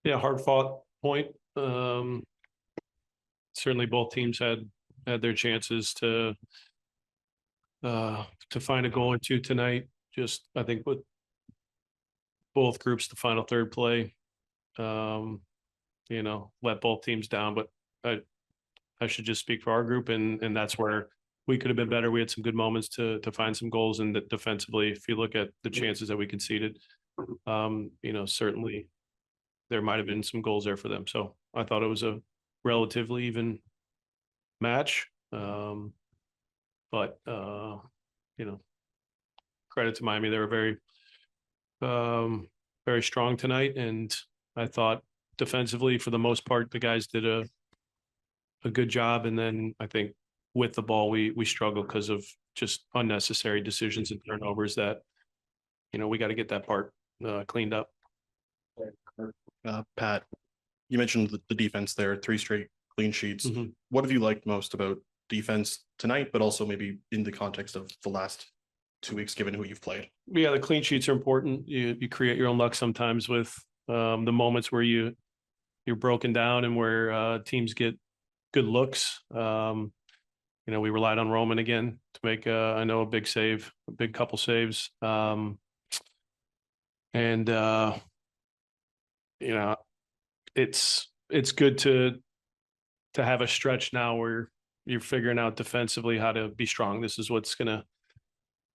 Yeah, hard fought point. Certainly both teams had their chances to find a goal or two tonight. Just I think with both groups, the final third play, um, let both teams down. But I should just speak for our group, and that's where we could have been better. We had some good moments to find some goals, and defensively, if you look at the chances that we conceded, certainly there might have been some goals there for them. So I thought it was a relatively even match. But credit to Miami. They were um, very strong tonight. And I thought defensively, for the most part, the guys did a good job. And then I think with the ball, we struggled because of just unnecessary decisions and turnovers that, we got to get that part cleaned up. Pat, you mentioned the defense there, 3 straight clean sheets. Mm-hmm. What have you liked most about defense tonight, but also maybe in the context of the last 2 weeks, given who you've played? Yeah, the clean sheets are important. You create your own luck sometimes with the moments where you're broken down and where teams get good looks. We relied on Roman again to make I know a big save, a big couple saves. And it's good to have a stretch now where you're figuring out defensively how to be strong. This is what's gonna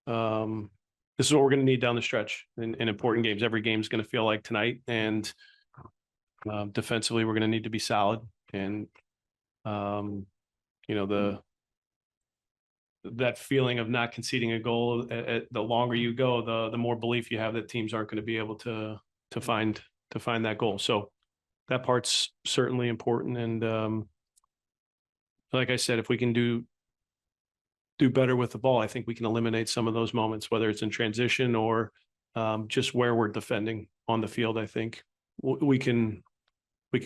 this is what we're gonna need down the stretch in important games. Every game's gonna feel like tonight, and defensively we're gonna need to be solid. And that feeling of not conceding a goal, the longer you go, the more belief you have that teams aren't going to be able to find that goal. So that part's certainly important. And like I said, if we can do better with the ball, I think we can eliminate some of those moments, whether it's in transition or just where we're defending on the field. I think we can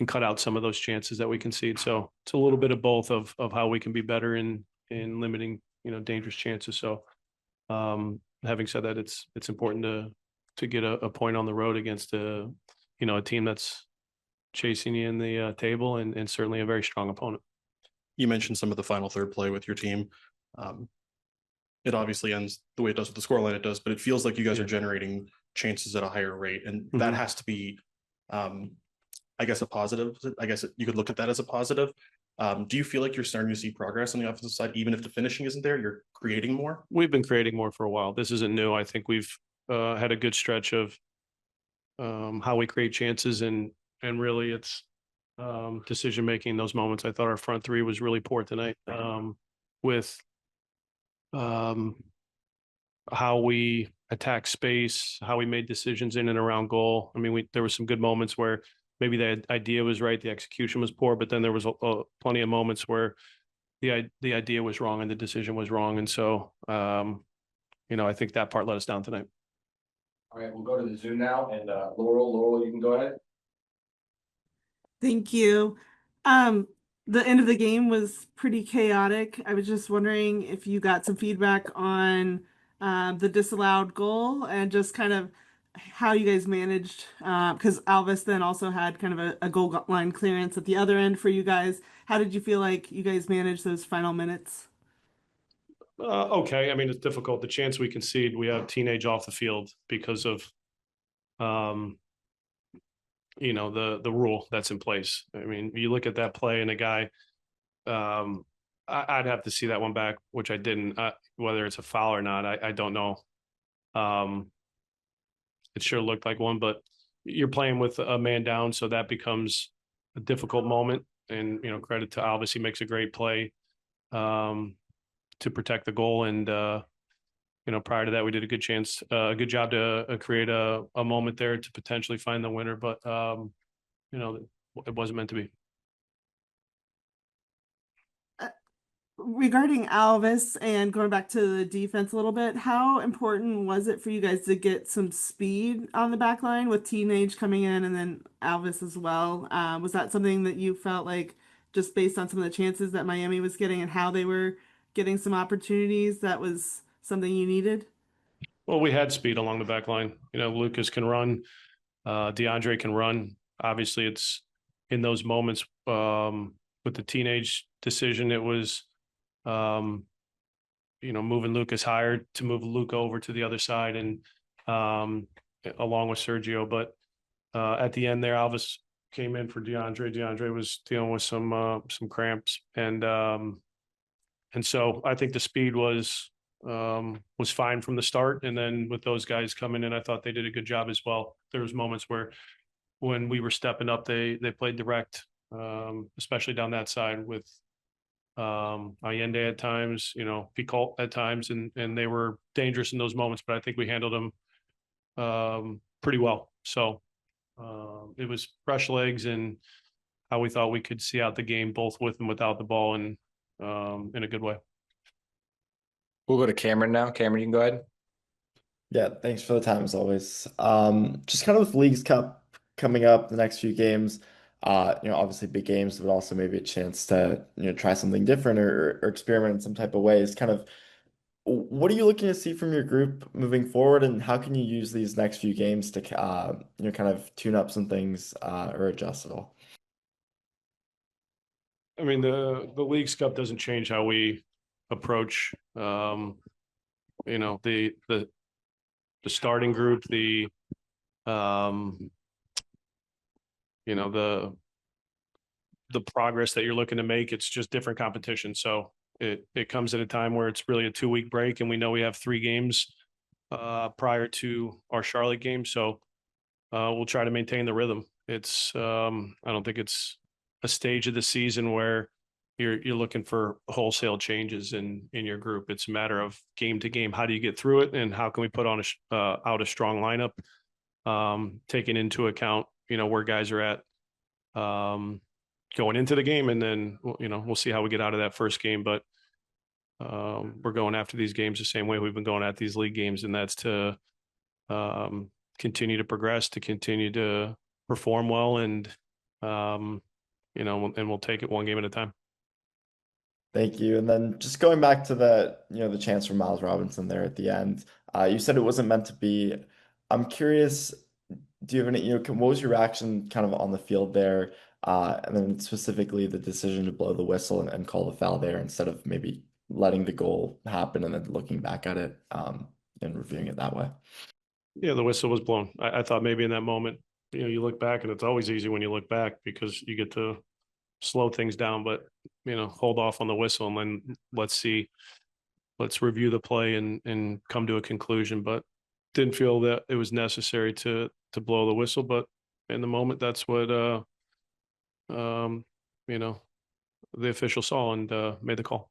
cut out some of those chances that we concede. So it's a little bit of both of how we can be better in limiting dangerous chances. So having said that, it's important to get a point on the road against a team that's chasing you in the table, and certainly a very strong opponent. You mentioned some of the final third play with your team. It obviously ends the way it does with the scoreline it does, but it feels like you guys are generating chances at a higher rate, and that has to be I guess a positive. I guess you could look at that as a positive. Do you feel like you're starting to see progress on the offensive side, even if the finishing isn't there? You're creating more. We've been creating more for a while. This isn't new. I think we've had a good stretch of how we create chances, and really it's decision making in those moments. I thought our front three was really poor tonight with how we attack space, how we made decisions in and around goal. I mean, there were some good moments where maybe the idea was right, the execution was poor, but then there was plenty of moments where the idea was wrong and the decision was wrong. And so, I think that part let us down tonight. All right, we'll go to the Zoom now, and Laurel, you can go ahead. Thank you. The end of the game was pretty chaotic. I was just wondering if you got some feedback on the disallowed goal and just kind of how you guys managed, because Alves then also had kind of a goal line clearance at the other end for you guys. How did you feel like you guys managed those final minutes? Okay. I mean, it's difficult. The chance we concede, we have teenage off the field because of, the rule that's in place. I mean, you look at that play and a guy, I'd have to see that one back, which I didn't. Whether it's a foul or not, I don't know. It sure looked like one, but you're playing with a man down, so that becomes a difficult moment. And credit to Alves, he makes a great play to protect the goal. And prior to that, we did a good job to create a moment there to potentially find the winner. But it wasn't meant to be. Regarding Alves and going back to the defense a little bit, how important was it for you guys to get some speed on the back line with Teenage coming in and then Alves as well? Was that something that you felt like, just based on some of the chances that Miami was getting and how they were getting some opportunities, that was something you needed? Well, we had speed along the back line. Lucas can run, DeAndre can run. obviously it's in those moments, with the teenage decision, it was, moving Lucas higher to move Luca over to the other side and, along with Sergio. But at the end there, Alvis came in for DeAndre. DeAndre was dealing with some cramps, and so I think the speed was fine from the start. And then with those guys coming in, I thought they did a good job as well. There was moments where when we were stepping up, they played direct, especially down that side with Allende at times, Picoult at times, and they were dangerous in those moments. But I think we handled them pretty well. So it was fresh legs and how we thought we could see out the game, both with and without the ball, and in a good way. We'll go to Cameron now. Cameron, you can go ahead. Yeah, thanks for the time as always. Just kind of with Leagues Cup coming up the next few games, obviously big games, but also maybe a chance to, try something different or experiment in some type of ways. Kind of, what are you looking to see from your group moving forward, and how can you use these next few games to, kind of tune up some things or adjust at all? I mean, the Leagues Cup doesn't change how we approach, the starting group, the progress that you're looking to make. It's just different competition. So it comes at a time where it's really a 2-week break, and we know we have 3 games prior to our Charlotte game. So we'll try to maintain the rhythm. It's I don't think it's a stage of the season where you're looking for wholesale changes in your group. It's a matter of game to game. How do you get through it, and how can we put on out a strong lineup, taking into account where guys are at going into the game, and then we'll see how we get out of that first game. But we're going after these games the same way we've been going at these league games, and that's to continue to progress, to continue to perform well, and and we'll take it one game at a time. Thank you. And then just going back to the chance for Miles Robinson there at the end, you said it wasn't meant to be. I'm curious, do you have any, what was your reaction kind of on the field there? And then specifically the decision to blow the whistle and call the foul there instead of maybe letting the goal happen and then looking back at it and reviewing it that way. Yeah, the whistle was blown. I thought maybe in that moment, you look back, and it's always easy when you look back because you get to slow things down, but hold off on the whistle, and then let's review the play and come to a conclusion. But didn't feel that it was necessary to blow the whistle. But in the moment, that's what the official saw and made the call.